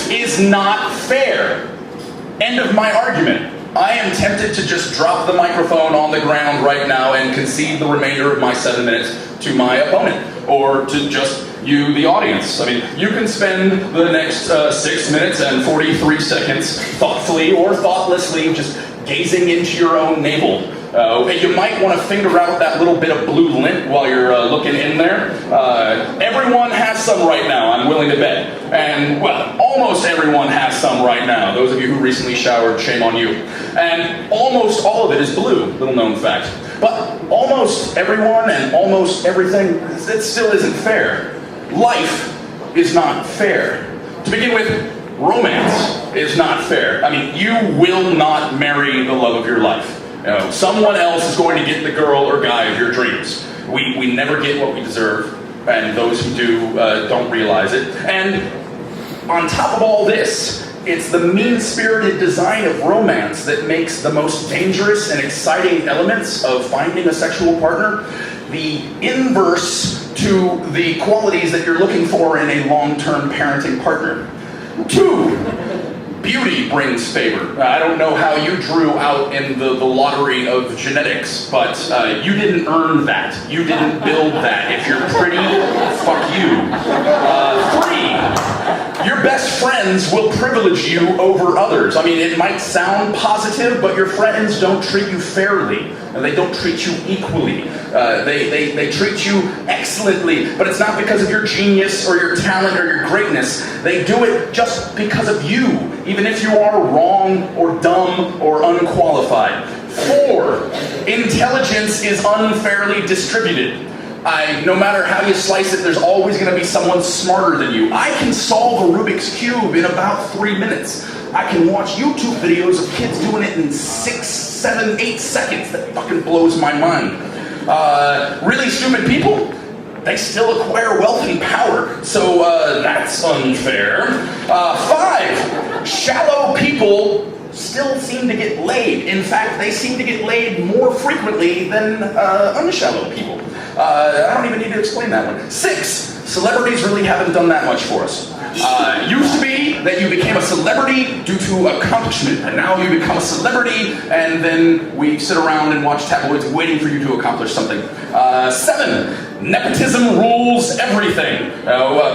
Life is not fair. End of my argument. I am tempted to just drop the microphone on the ground right now and concede the remainder of my 7 minutes to my opponent, or to just you, the audience. I mean, you can spend the next 6 minutes and 43 seconds thoughtfully or thoughtlessly just gazing into your own navel. You might want to finger out that little bit of blue lint while you're looking in there. Everyone has some right now, I'm willing to bet. And, well, almost everyone has some right now. Those of you who recently showered, shame on you. And almost all of it is blue, little known fact. But almost everyone and almost everything, it still isn't fair. Life is not fair. To begin with, romance is not fair. I mean, you will not marry the love of your life. Someone else is going to get the girl or guy of your dreams. We never get what we deserve, and those who do don't realize it. And on top of all this, it's the mean-spirited design of romance that makes the most dangerous and exciting elements of finding a sexual partner the inverse to the qualities that you're looking for in a long-term parenting partner. 2, beauty brings favor. I don't know how you drew out in the lottery of genetics, but you didn't earn that. You didn't build that. If you're pretty, fuck you. 3, your best friends will privilege you over others. I mean, it might sound positive, but your friends don't treat you fairly, and they don't treat you equally. They treat you excellently, but it's not because of your genius or your talent or your greatness. They do it just because of you, even if you are wrong or dumb or unqualified. 4, intelligence is unfairly distributed. No matter how you slice it, there's always going to be someone smarter than you. I can solve a Rubik's Cube in about 3 minutes. I can watch YouTube videos of kids doing it in 6, 7, 8 seconds. That fucking blows my mind. Really stupid people, they still acquire wealth and power, so that's unfair. 5, shallow people still seem to get laid. In fact, they seem to get laid more frequently than unshallow people. I don't even need to explain that one. 6, celebrities really haven't done that much for us. Used to be that you became a celebrity due to accomplishment, and now you become a celebrity, and then we sit around and watch tabloids waiting for you to accomplish something. 7, nepotism rules everything.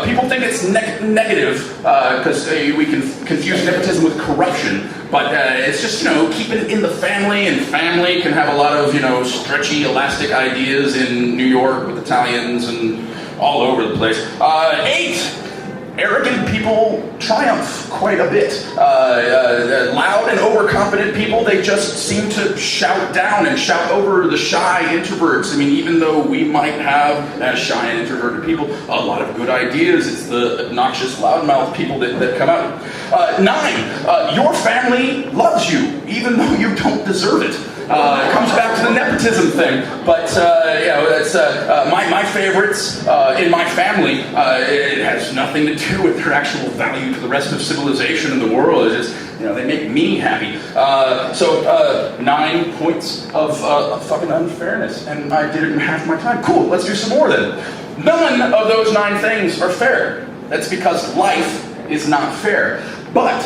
People think it's negative because we can confuse nepotism with corruption, but it's just, keeping it in the family, and family can have a lot of, stretchy, elastic ideas in New York with Italians and all over the place. 8, arrogant people triumph quite a bit. Loud and overconfident people, they just seem to shout down and shout over the shy introverts. I mean, even though we might have, as shy and introverted people, a lot of good ideas, it's the obnoxious loudmouth people that come out. 9, your family loves you, even though you don't deserve it. It comes back to the nepotism thing, but it's my favorites in my family. It has nothing to do with their actual value to the rest of civilization and the world. It's just they make me happy. So 9 points of fucking unfairness, and I did it in half my time. Cool, let's do some more then. None of those 9 things are fair. That's because life is not fair. But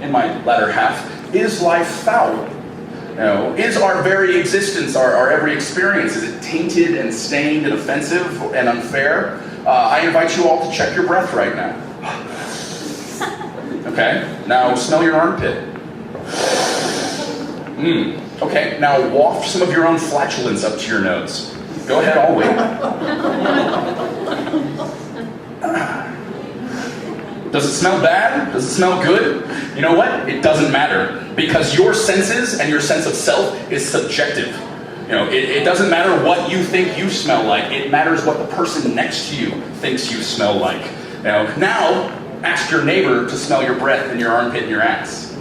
in my latter half, is life foul? Is our very existence, our every experience, is it tainted and stained and offensive and unfair? I invite you all to check your breath right now. Okay, now smell your armpit. Okay, now waft some of your own flatulence up to your nose. Go ahead, I'll wait. Does it smell bad? Does it smell good? You know what? It doesn't matter, because your senses and your sense of self is subjective. It doesn't matter what you think you smell like. It matters what the person next to you thinks you smell like. Now ask your neighbor to smell your breath and your armpit and your ass.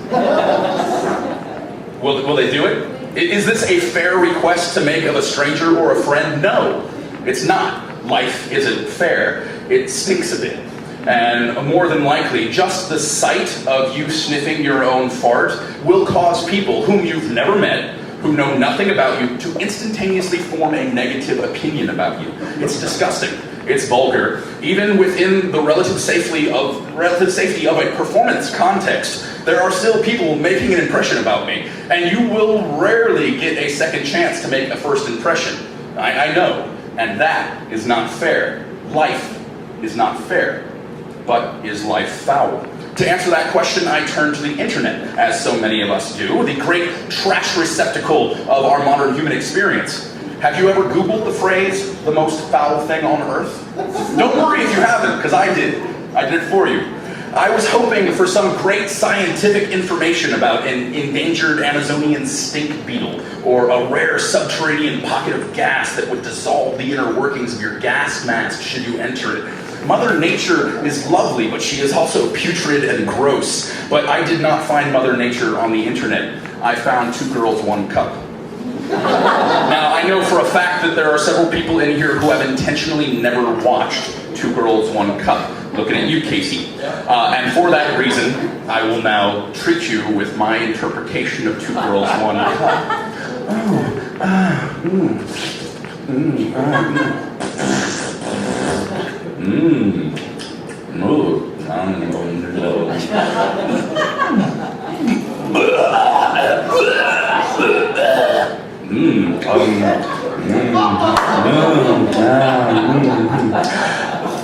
Will they do it? Is this a fair request to make of a stranger or a friend? No, it's not. Life isn't fair. It stinks a bit. And more than likely, just the sight of you sniffing your own fart will cause people whom you've never met, who know nothing about you, to instantaneously form a negative opinion about you. It's disgusting. It's vulgar. Even within the relative safety of a performance context, there are still people making an impression about me, and you will rarely get a second chance to make a first impression. I know, and that is not fair. Life is not fair, but is life foul? To answer that question, I turn to the internet, as so many of us do, the great trash receptacle of our modern human experience. Have you ever Googled the phrase, the most foul thing on earth? Don't worry if you haven't, because I did. I did it for you. I was hoping for some great scientific information about an endangered Amazonian stink beetle, or a rare subterranean pocket of gas that would dissolve the inner workings of your gas mask should you enter it. Mother Nature is lovely, but she is also putrid and gross. But I did not find Mother Nature on the internet. I found 2 Girls, 1 Cup. Now, I know for a fact that there are several people in here who have intentionally never watched 2 Girls, 1 Cup. Looking at you, Casey. And for that reason, I will now treat you with my interpretation of 2 Girls, 1 Cup.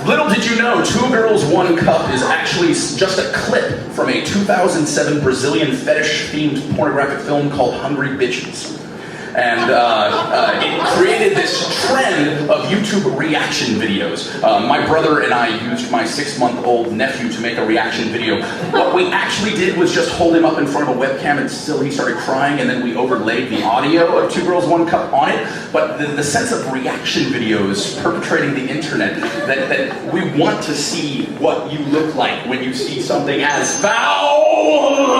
Little did you know, 2 Girls, 1 Cup is actually just a clip from a 2007 Brazilian fetish-themed pornographic film called Hungry Bitches. And it created this trend of YouTube reaction videos. My brother and I used my 6-month-old nephew to make a reaction video. What we actually did was just hold him up in front of a webcam and still he started crying, and then we overlaid the audio of 2 Girls, 1 Cup on it. But the sense of reaction videos perpetrating the internet, that we want to see what you look like when you see something as foul